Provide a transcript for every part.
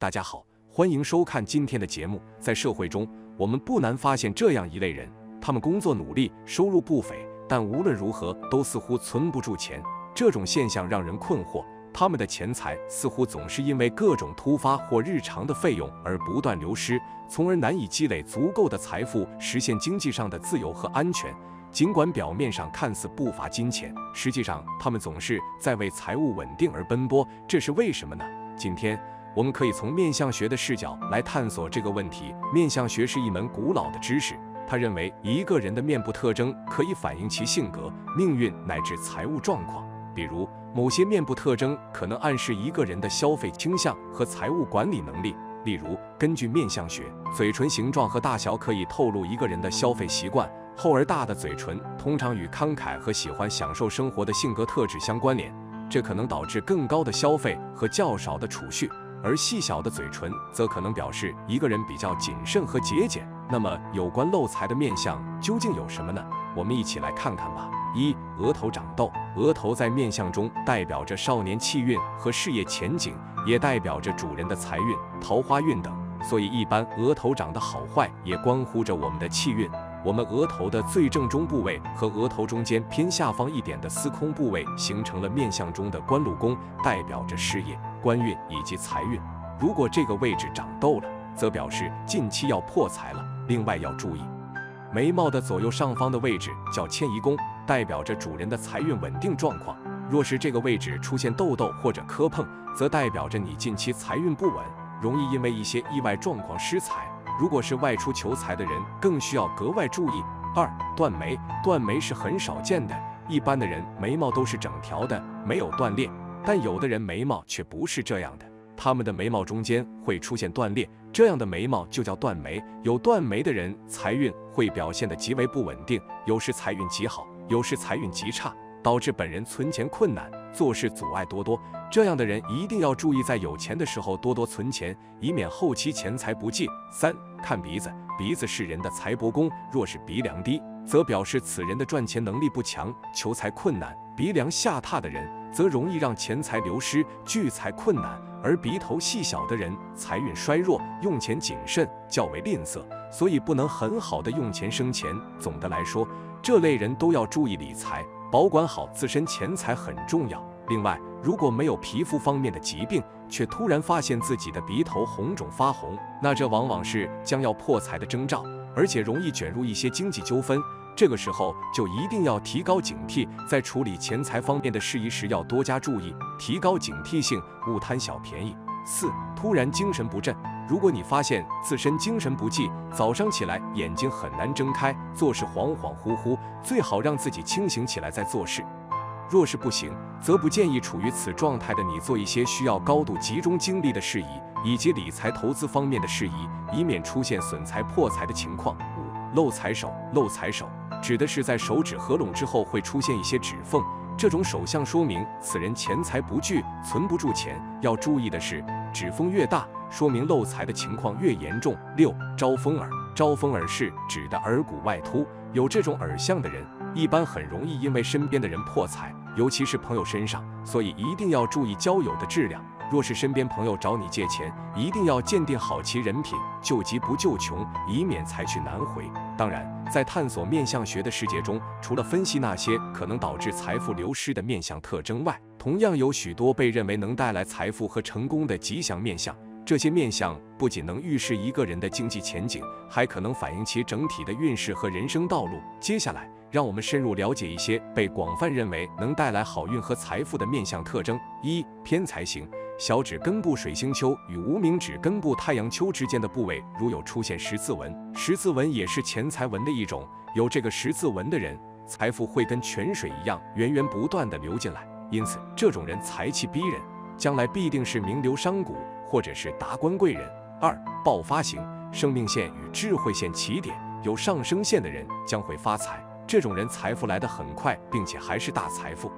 大家好，欢迎收看今天的节目。在社会中，我们不难发现这样一类人，他们工作努力，收入不菲，但无论如何都似乎存不住钱。这种现象让人困惑，他们的钱财似乎总是因为各种突发或日常的费用而不断流失，从而难以积累足够的财富，实现经济上的自由和安全。尽管表面上看似不乏金钱，实际上他们总是在为财务稳定而奔波，这是为什么呢？今天我们可以从面相学的视角来探索这个问题。面相学是一门古老的知识，他认为一个人的面部特征可以反映其性格、命运乃至财务状况。比如，某些面部特征可能暗示一个人的消费倾向和财务管理能力。例如，根据面相学，嘴唇形状和大小可以透露一个人的消费习惯。厚而大的嘴唇通常与慷慨和喜欢享受生活的性格特质相关联，这可能导致更高的消费和较少的储蓄。而细小的嘴唇则可能表示一个人比较谨慎和节俭。那么，有关漏财的面相究竟有什么呢？我们一起来看看吧。一、额头长痘。额头在面相中代表着少年气运和事业前景，也代表着主人的财运、桃花运等。所以，一般额头长得好坏也关乎着我们的气运。我们额头的最正中部位和额头中间偏下方一点的司空部位形成了面相中的官禄宫，代表着事业、官运以及财运。如果这个位置长痘了，则表示近期要破财了。另外要注意，眉毛的左右上方的位置叫迁移宫，代表着主人的财运稳定状况。若是这个位置出现痘痘或者磕碰，则代表着你近期财运不稳，容易因为一些意外状况失财。如果是外出求财的人，更需要格外注意。二、断眉。断眉是很少见的，一般的人眉毛都是整条的，没有断裂，但有的人眉毛却不是这样的，他们的眉毛中间会出现断裂，这样的眉毛就叫断眉。有断眉的人，财运会表现得极为不稳定，有时财运极好，有时财运极差，导致本人存钱困难，做事阻碍多多。这样的人一定要注意，在有钱的时候多多存钱，以免后期钱财不济。三、看鼻子。鼻子是人的财帛宫，若是鼻梁低，则表示此人的赚钱能力不强，求财困难；鼻梁下塌的人，则容易让钱财流失，聚财困难。而鼻头细小的人，财运衰弱，用钱谨慎，较为吝啬，所以不能很好的用钱生钱。总的来说，这类人都要注意理财，保管好自身钱财很重要。另外，如果没有皮肤方面的疾病，却突然发现自己的鼻头红肿发红，那这往往是将要破财的征兆，而且容易卷入一些经济纠纷。这个时候就一定要提高警惕，在处理钱财方面的事宜时要多加注意，提高警惕性，勿贪小便宜。四、突然精神不振。如果你发现自身精神不济，早上起来眼睛很难睁开，做事恍恍惚惚，最好让自己清醒起来再做事。若是不行，则不建议处于此状态的你做一些需要高度集中精力的事宜，以及理财投资方面的事宜，以免出现损财破财的情况。五、漏财手。漏财手指的是在手指合拢之后会出现一些指缝，这种手相说明此人钱财不聚，存不住钱。要注意的是，指缝越大，说明漏财的情况越严重。六、招风耳。招风耳是指的耳骨外凸，有这种耳相的人，一般很容易因为身边的人破财，尤其是朋友身上，所以一定要注意交友的质量。若是身边朋友找你借钱，一定要鉴定好其人品，救急不救穷，以免财去难回。当然，在探索面相学的世界中，除了分析那些可能导致财富流失的面相特征外，同样有许多被认为能带来财富和成功的吉祥面相。这些面相不仅能预示一个人的经济前景，还可能反映其整体的运势和人生道路。接下来，让我们深入了解一些被广泛认为能带来好运和财富的面相特征。一、偏财型。小指根部水星丘与无名指根部太阳丘之间的部位，如有出现十字纹，十字纹也是钱财纹的一种。有这个十字纹的人，财富会跟泉水一样源源不断地流进来，因此这种人财气逼人，将来必定是名流商贾或者是达官贵人。二、爆发型。生命线与智慧线起点，有上升线的人将会发财，这种人财富来得很快，并且还是大财富。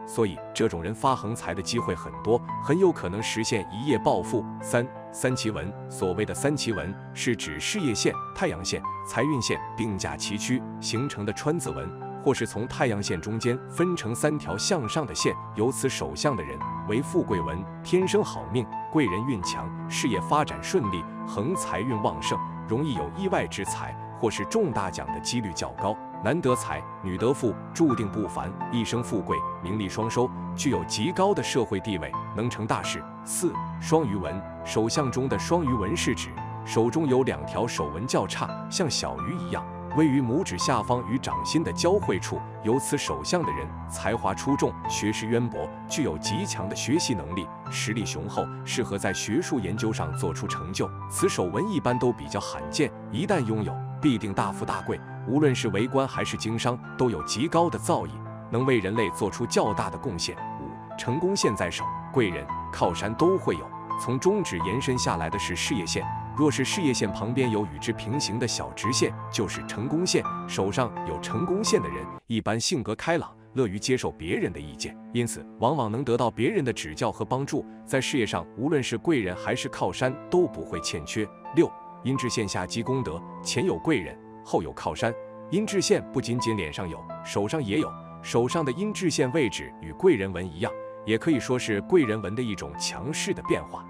所以这种人发横财的机会很多，很有可能实现一夜暴富。三、三奇纹。所谓的三奇纹是指事业线、太阳线、财运线并驾齐驱形成的川字纹，或是从太阳线中间分成3条向上的线，由此手相的人为富贵文，天生好命，贵人运强，事业发展顺利，横财运旺盛，容易有意外之财，或是中大奖的几率较高。男得财，女得富，注定不凡，一生富贵，名利双收，具有极高的社会地位，能成大事。4. 双鱼纹，手相中的双鱼纹是指手中有2条手纹较差，像小鱼一样，位于拇指下方与掌心的交汇处。有此手相的人，才华出众，学识渊博，具有极强的学习能力，实力雄厚，适合在学术研究上做出成就。此手纹一般都比较罕见，一旦拥有，必定大富大贵，无论是为官还是经商，都有极高的造诣，能为人类做出较大的贡献。5. 成功线在手，贵人、靠山都会有。从中指延伸下来的是事业线，若是事业线旁边有与之平行的小直线，就是成功线。手上有成功线的人，一般性格开朗，乐于接受别人的意见，因此往往能得到别人的指教和帮助，在事业上无论是贵人还是靠山都不会欠缺。6. 阴质线下积功德，前有贵人，后有靠山。阴质线不仅仅脸上有，手上也有，手上的阴质线位置与贵人纹一样，也可以说是贵人纹的一种强势的变化。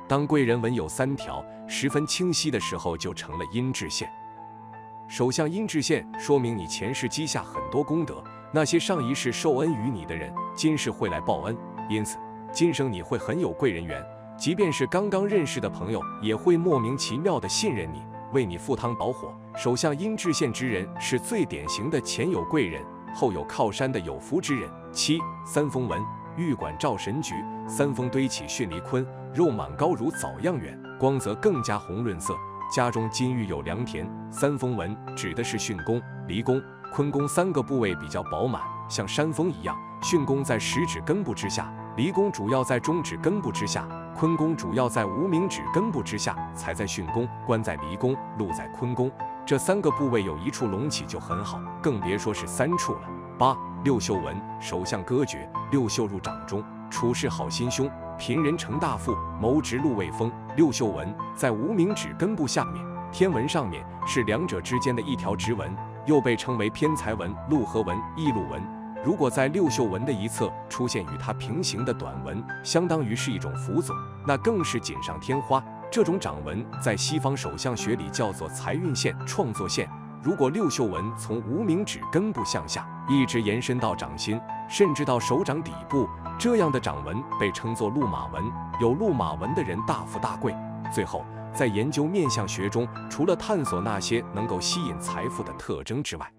当贵人纹有3条，十分清晰的时候，就成了阴质线。手相阴质线说明你前世积下很多功德，那些上一世受恩于你的人，今世会来报恩，因此今生你会很有贵人缘，即便是刚刚认识的朋友，也会莫名其妙的信任你，为你赴汤蹈火。手相阴质线之人是最典型的前有贵人，后有靠山的有福之人。7. 三峰纹，玉管照神局，三峰堆起巽离坤，肉满高如枣样圆，光泽更加红润色。家中金玉有良田。三峰纹指的是巽宫、离宫、坤宫3个部位比较饱满，像山峰一样。巽宫在食指根部之下，离宫主要在中指根部之下，坤宫主要在无名指根部之下。财在巽宫，官在离宫，禄在坤宫。这3个部位有一处隆起就很好，更别说是3处了。8. 六绣纹，手相歌诀，六绣入掌中，处事好心胸，贫人成大富，谋直禄位丰。六绣纹在无名指根部下面，天纹上面，是两者之间的一条直纹，又被称为偏财纹、禄合纹、异禄纹。如果在六绣纹的一侧出现与它平行的短纹，相当于是一种辅佐，那更是锦上添花。这种掌纹在西方手相学里叫做财运线、创作线。如果六绣纹从无名指根部向下，一直延伸到掌心，甚至到手掌底部，这样的掌纹被称作禄马纹。有禄马纹的人大富大贵。最后，在研究面相学中，除了探索那些能够吸引财富的特征之外，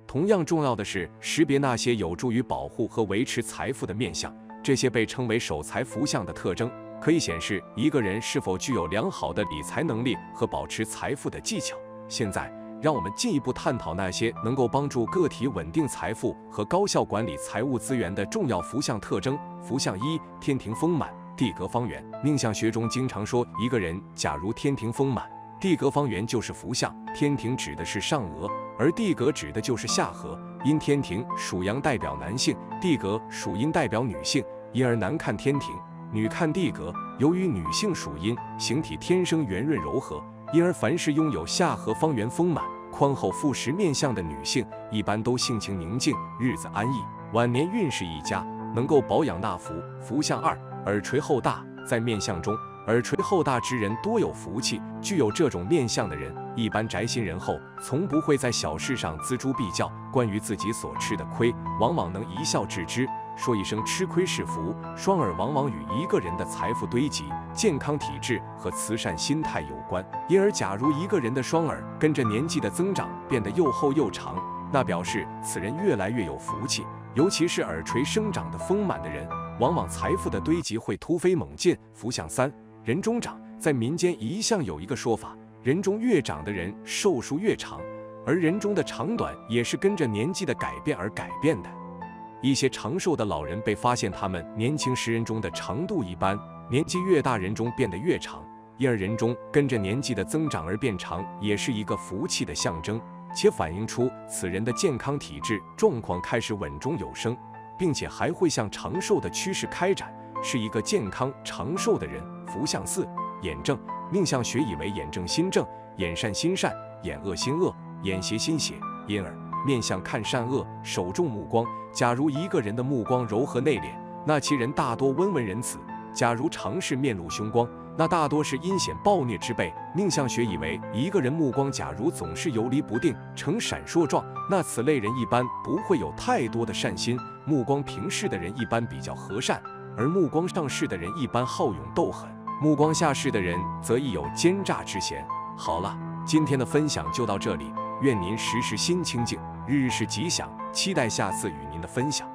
同样重要的是识别那些有助于保护和维持财富的面相。这些被称为守财福相的特征，可以显示一个人是否具有良好的理财能力和保持财富的技巧。现在，让我们进一步探讨那些能够帮助个体稳定财富和高效管理财务资源的重要福相特征。福相1：天庭丰满，地格方圆。命相学中经常说，一个人假如天庭丰满，地格方圆就是福相。天庭指的是上额，而地格指的就是下颌。因天庭属阳代表男性，地格属阴代表女性，因而男看天庭，女看地格。由于女性属阴，形体天生圆润柔和，因而凡是拥有下颌方圆丰满、宽厚腹实面相的女性，一般都性情宁静，日子安逸，晚年运势一佳，能够保养纳福。福相2：耳垂厚大。在面相中，耳垂厚大之人多有福气。具有这种面相的人，一般宅心仁厚，从不会在小事上锱铢必较。关于自己所吃的亏，往往能一笑置之，说一声吃亏是福。双耳往往与一个人的财富堆积、健康体质和慈善心态有关。因而，假如一个人的双耳跟着年纪的增长变得又厚又长，那表示此人越来越有福气。尤其是耳垂生长得丰满的人，往往财富的堆积会突飞猛进。福相3：人中长。在民间一向有一个说法，人中越长的人寿数越长，而人中的长短也是跟着年纪的改变而改变的。一些长寿的老人被发现他们年轻时人中的长度一般，年纪越大人中变得越长，因而人中跟着年纪的增长而变长，也是一个福气的象征，且反映出此人的健康体质状况开始稳中有升，并且还会向长寿的趋势开展，是一个健康长寿的人。福相4：眼正。命相学以为眼正心正，眼善心善，眼恶心恶，眼邪心邪。因而面相看善恶，首重目光。假如一个人的目光柔和内敛，那其人大多温文仁慈；假如常是面露凶光，那大多是阴险暴虐之辈。命相学以为，一个人目光假如总是游离不定，呈闪烁状，那此类人一般不会有太多的善心。目光平视的人一般比较和善，而目光上视的人一般好勇斗狠，目光下视的人则易有奸诈之嫌。好了，今天的分享就到这里，愿您时时心清静，日日是吉祥，期待下次与您的分享。